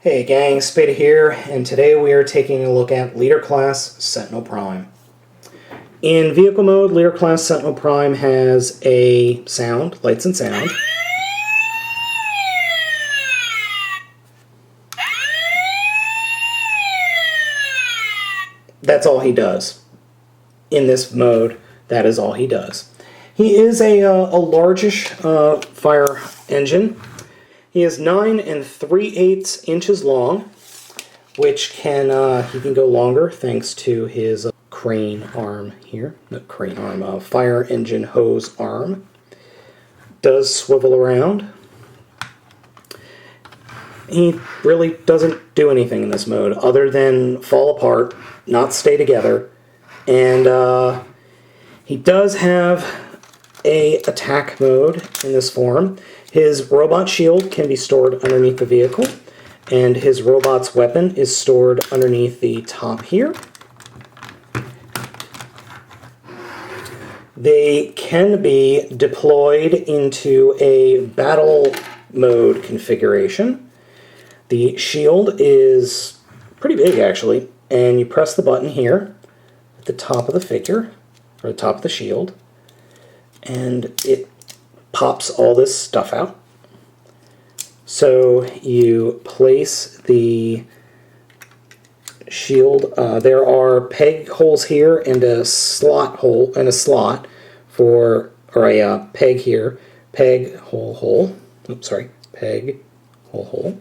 Hey gang, Spada here, and today we are taking a look at Leader Class Sentinel Prime. In vehicle mode, Leader Class Sentinel Prime has a sound, lights and sound. That's all he does. In this mode, that is all he does. He is a largish fire engine. He is 9 3/8 inches long, which can he can go longer thanks to his crane arm here. Not crane arm, fire engine hose arm. Does swivel around. He really doesn't do anything in this mode other than fall apart, not stay together, and he does have a attack mode in this form. His robot shield can be stored underneath the vehicle, and his robot's weapon is stored underneath the top here. They can be deployed into a battle mode configuration. The shield is pretty big actually, and you press the button here at the top of the figure, or the top of the shield, and it pops all this stuff out. So you place the shield. There are peg holes here and a slot hole and a slot for, or a peg here, peg hole hole. Oops, sorry, peg hole hole.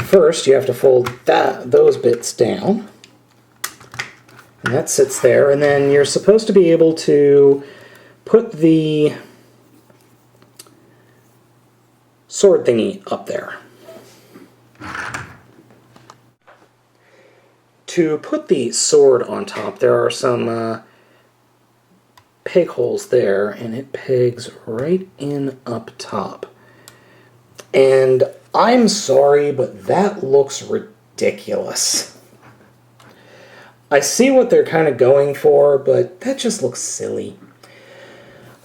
First, you have to fold those bits down. And that sits there, and then you're supposed to be able to put the sword thingy up there. To put the sword on top, there are some peg holes there, and it pegs right in up top. And I'm sorry, but that looks ridiculous. I see what they're kind of going for, but that just looks silly.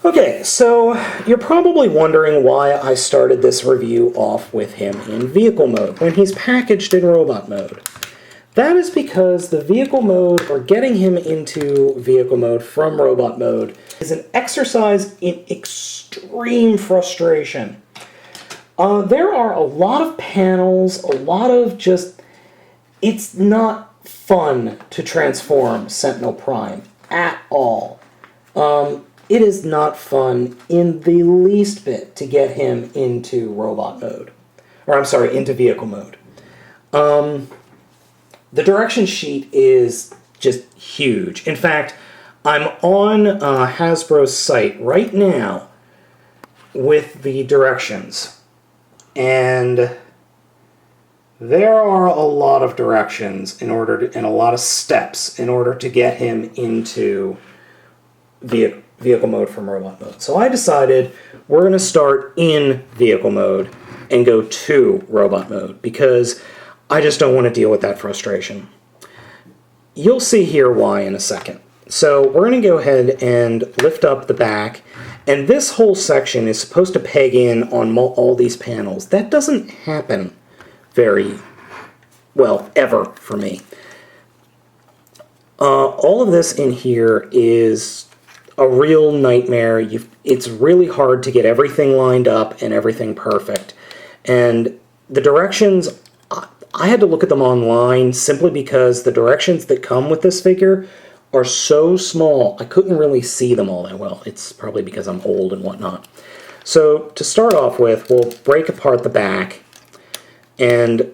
Okay, so you're probably wondering why I started this review off with him in vehicle mode when he's packaged in robot mode. That is because the vehicle mode, or getting him into vehicle mode from robot mode, is an exercise in extreme frustration. There are a lot of panels, a lot of just... It's not fun to transform Sentinel Prime at all. It is not fun in the least bit to get him into robot mode. Or I'm sorry, into vehicle mode. The direction sheet is just huge. In fact, I'm on Hasbro's site right now with the directions. And there are a lot of directions and a lot of steps in order to get him into vehicle mode from robot mode. So I decided we're going to start in vehicle mode and go to robot mode because I just don't want to deal with that frustration. You'll see here why in a second. So we're going to go ahead and lift up the back, and this whole section is supposed to peg in on all these panels. That doesn't happen very well, ever, for me. All of this in here is a real nightmare. It's really hard to get everything lined up and everything perfect. And the directions, I had to look at them online simply because the directions that come with this figure are so small, I couldn't really see them all that well. It's probably because I'm old and whatnot. So to start off with, we'll break apart the back, and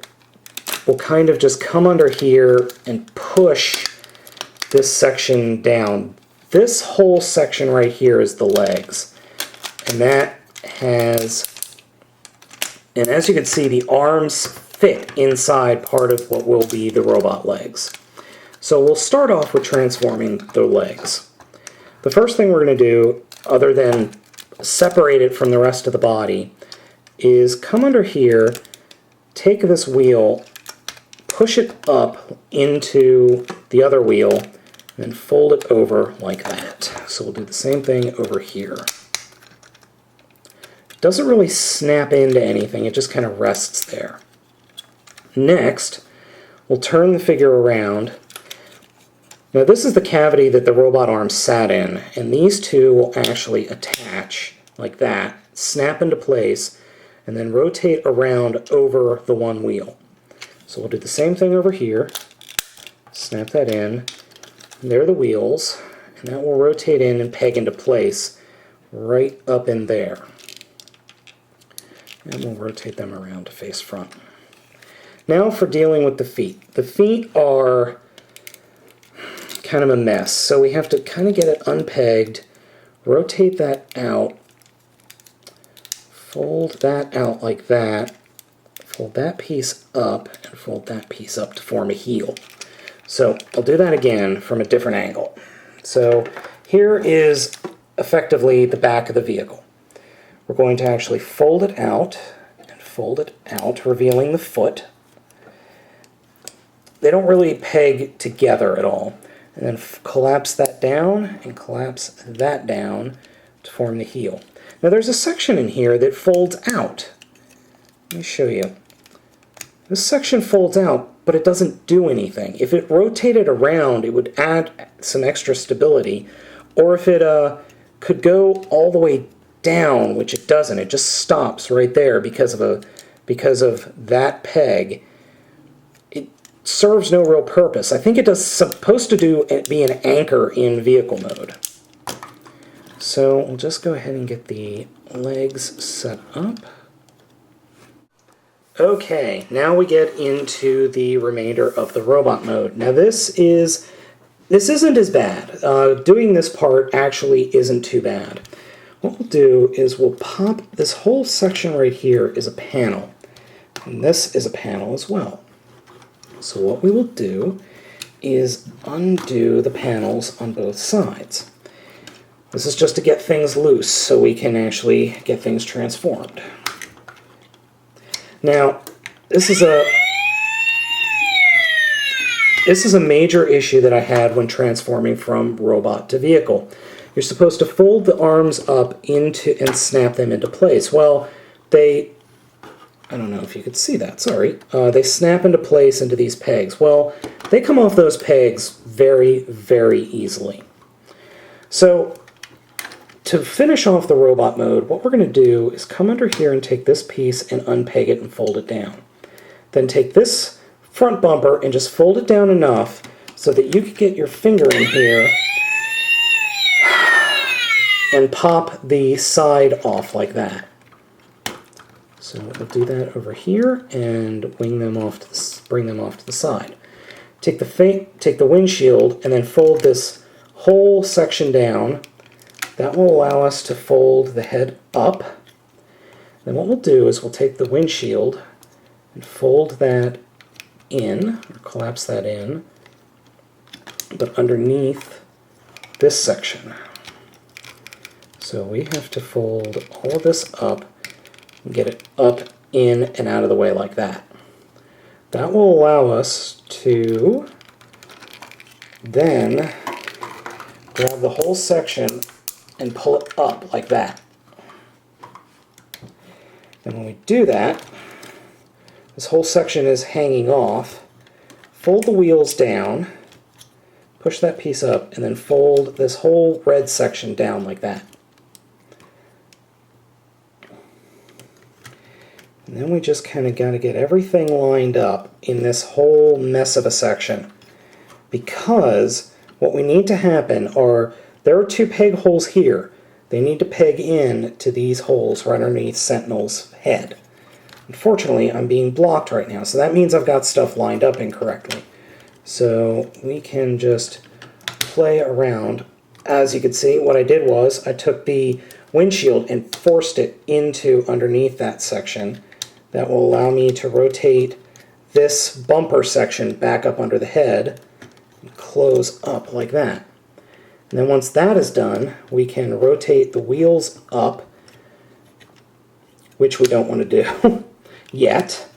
we'll kind of just come under here and push this section down. This whole section right here is the legs, and that has, and as you can see, the arms fit inside part of what will be the robot legs. So we'll start off with transforming the legs. The first thing we're going to do, other than separate it from the rest of the body, is come under here, take this wheel, push it up into the other wheel, and then fold it over like that. So we'll do the same thing over here. Doesn't really snap into anything, it just kind of rests there. Next, we'll turn the figure around. Now this is the cavity that the robot arm sat in, and these two will actually attach like that, snap into place, and then rotate around over the one wheel. So we'll do the same thing over here. Snap that in. And there are the wheels, and that will rotate in and peg into place right up in there. And we'll rotate them around to face front. Now for dealing with the feet. The feet are kind of a mess, so we have to kind of get it unpegged, rotate that out, fold that out like that, fold that piece up, and fold that piece up to form a heel. So I'll do that again from a different angle. So here is effectively the back of the vehicle. We're going to actually fold it out and fold it out, revealing the foot. They don't really peg together at all. And then collapse that down and collapse that down to form the heel. Now there's a section in here that folds out. Let me show you. This section folds out, but it doesn't do anything. If it rotated around, it would add some extra stability. Or if it could go all the way down, which it doesn't, it just stops right there because of that peg. Serves no real purpose. I think it is supposed to be an anchor in vehicle mode. So we'll just go ahead and get the legs set up. Okay, now we get into the remainder of the robot mode. Now this isn't as bad. Doing this part actually isn't too bad. What we'll do is we'll pop this whole section right here is a panel, and this is a panel as well. So what we will do is undo the panels on both sides. This is just to get things loose so we can actually get things transformed. Now, this is a major issue that I had when transforming from robot to vehicle. You're supposed to fold the arms up into and snap them into place. Well, I don't know if you could see that, sorry. They snap into place into these pegs. Well, they come off those pegs very, very easily. So, to finish off the robot mode, what we're going to do is come under here and take this piece and unpeg it and fold it down. Then take this front bumper and just fold it down enough so that you could get your finger in here and pop the side off like that. So we'll do that over here and bring them off to the side. Take the windshield and then fold this whole section down. That will allow us to fold the head up. Then what we'll do is we'll take the windshield and fold that in, or collapse that in, but underneath this section. So we have to fold all of this up and get it up, in, and out of the way like that. That will allow us to then grab the whole section and pull it up like that. And when we do that, this whole section is hanging off. Fold the wheels down, push that piece up, and then fold this whole red section down like that. And then we just kind of got to get everything lined up in this whole mess of a section. Because what we need to happen are, there are two peg holes here. They need to peg in to these holes right underneath Sentinel's head. Unfortunately, I'm being blocked right now, so that means I've got stuff lined up incorrectly. So we can just play around. As you can see, what I did was I took the windshield and forced it into underneath that section. That will allow me to rotate this bumper section back up under the head and close up like that. And then once that is done, we can rotate the wheels up, which we don't want to do yet.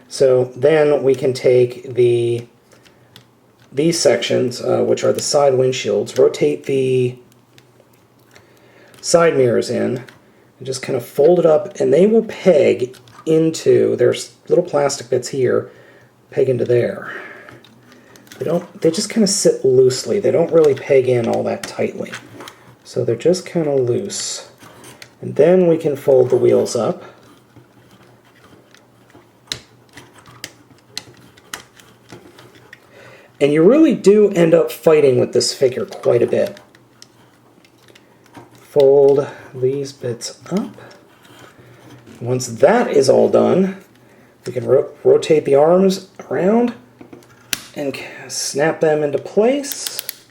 So then we can take these sections, which are the side windshields, rotate the side mirrors in, and just kind of fold it up, and they will peg into, there's little plastic bits here, peg into there. They just kind of sit loosely. They don't really peg in all that tightly. So they're just kind of loose. And then we can fold the wheels up. And you really do end up fighting with this figure quite a bit. Fold these bits up. Once that is all done, we can rotate the arms around and snap them into place.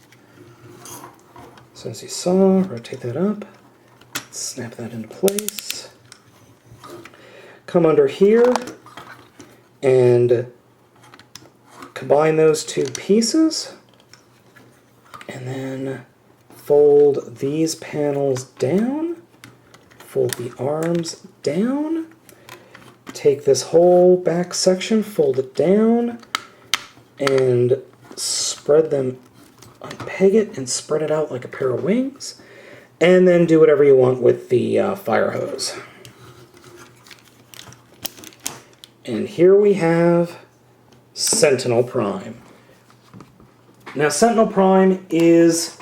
So as you saw, rotate that up, snap that into place. Come under here and combine those two pieces, and then fold these panels down, fold the arms down, take this whole back section, fold it down, and spread them, unpeg it and spread it out like a pair of wings, and then do whatever you want with the fire hose. And here we have Sentinel Prime. Now, Sentinel Prime is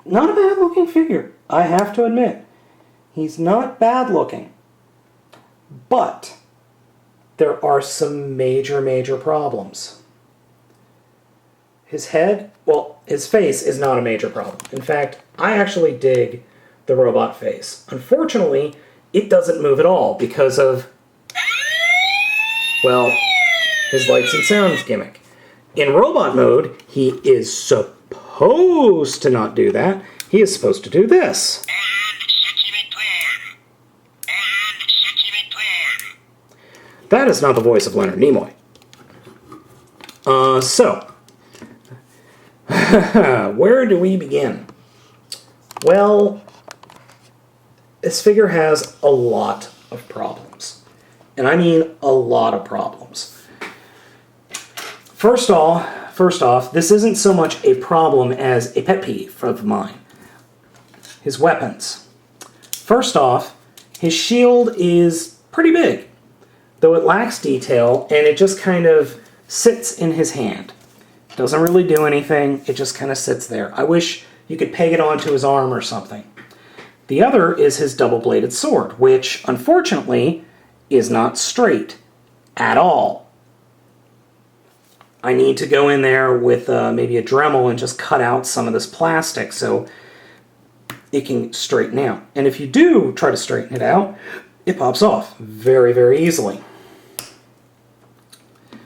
not a bad-looking figure, I have to admit. He's not bad-looking, but there are some major, major problems. His head, well, his face is not a major problem. In fact, I actually dig the robot face. Unfortunately, it doesn't move at all because of, well, his lights and sounds gimmick. In robot mode, he is supposed to not do that. He is supposed to do this. That is not the voice of Leonard Nimoy. Where do we begin? Well, this figure has a lot of problems. And I mean a lot of problems. First off, this isn't so much a problem as a pet peeve of mine. His weapons. First off, his shield is pretty big, though it lacks detail, and it just kind of sits in his hand. It doesn't really do anything, it just kind of sits there. I wish you could peg it onto his arm or something. The other is his double-bladed sword, which, unfortunately, is not straight at all. I need to go in there with maybe a Dremel and just cut out some of this plastic so it can straighten out. And if you do try to straighten it out, it pops off very, very easily.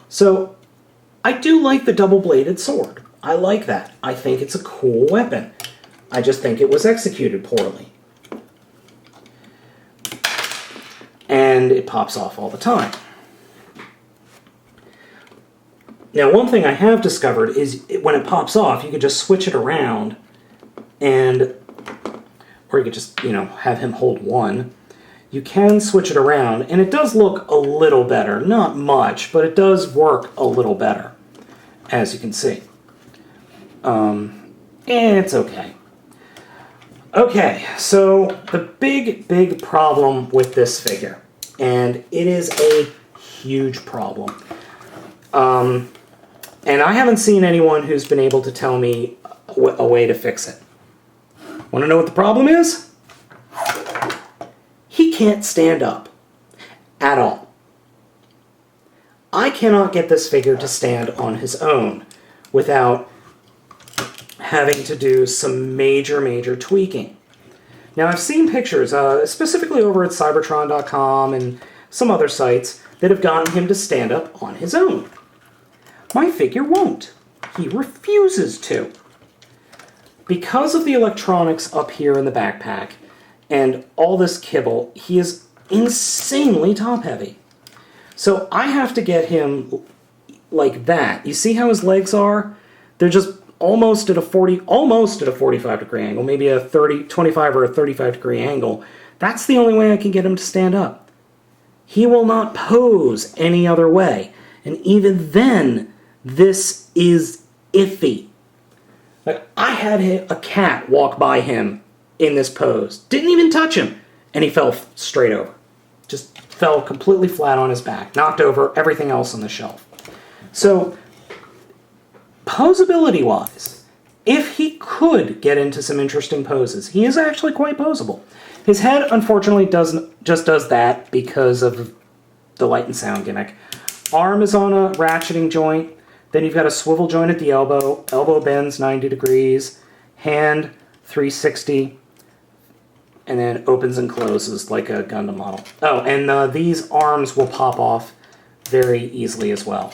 So, I do like the double-bladed sword. I like that. I think it's a cool weapon. I just think it was executed poorly. And it pops off all the time. Now, one thing I have discovered is when it pops off, you can just switch it around, or you could just, have him hold one. You can switch it around, and it does look a little better. Not much, but it does work a little better, as you can see. And it's okay. Okay, so the big problem with this figure, and it is a huge problem. And I haven't seen anyone who's been able to tell me a way to fix it. Want to know what the problem is? He can't stand up. At all. I cannot get this figure to stand on his own without having to do some major tweaking. Now, I've seen pictures, specifically over at Cybertron.com and some other sites, that have gotten him to stand up on his own. My figure won't. He refuses to. Because of the electronics up here in the backpack and all this kibble, he is insanely top-heavy. So I have to get him like that. You see how his legs are? They're just almost at a 45-degree angle, maybe a 25 or a 35-degree angle. That's the only way I can get him to stand up. He will not pose any other way. And even then, this is iffy. Like, I had a cat walk by him in this pose. Didn't even touch him. and he fell straight over. Just fell completely flat on his back, knocked over everything else on the shelf. So, posability-wise, if he could get into some interesting poses, he is actually quite posable. His head, unfortunately, just does that because of the light and sound gimmick. Arm is on a ratcheting joint. Then you've got a swivel joint at the elbow. Elbow bends 90 degrees. Hand 360. And then opens and closes like a Gundam model. Oh, and these arms will pop off very easily as well.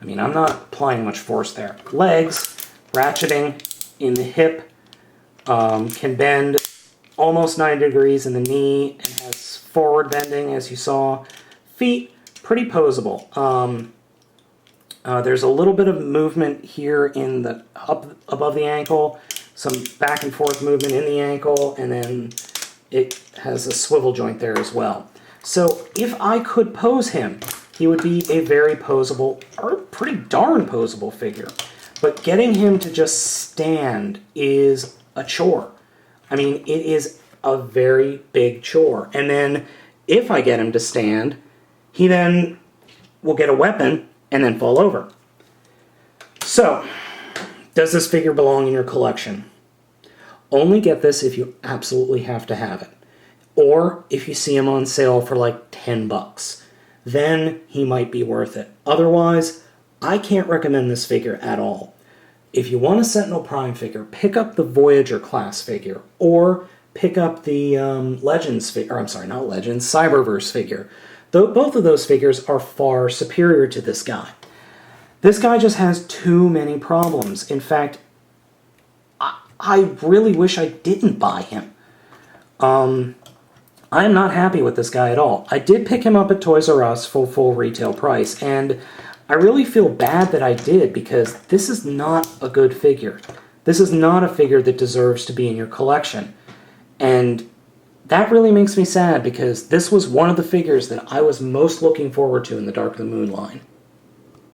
I mean, I'm not applying much force there. Legs, ratcheting in the hip, can bend almost 90 degrees in the knee, and has forward bending, as you saw. Feet, pretty posable. There's a little bit of movement here in the up above the ankle, some back and forth movement in the ankle, and then it has a swivel joint there as well. So if I could pose him, he would be a very posable, or pretty darn posable figure. But getting him to just stand is a chore. I mean, it is a very big chore. And then if I get him to stand, he then will get a weapon and then fall over. So, does this figure belong in your collection? Only get this if you absolutely have to have it. Or if you see him on sale for like 10 bucks. Then he might be worth it. Otherwise, I can't recommend this figure at all. If you want a Sentinel Prime figure, pick up the Voyager class figure, or pick up the Legends figure, or I'm sorry, not Legends, Cyberverse figure. Though both of those figures are far superior to this guy. This guy just has too many problems. In fact, I really wish I didn't buy him. I am not happy with this guy at all. I did pick him up at Toys R Us for full retail price, and I really feel bad that I did, because this is not a good figure. This is not a figure that deserves to be in your collection. And that really makes me sad, because this was one of the figures that I was most looking forward to in the Dark of the Moon line.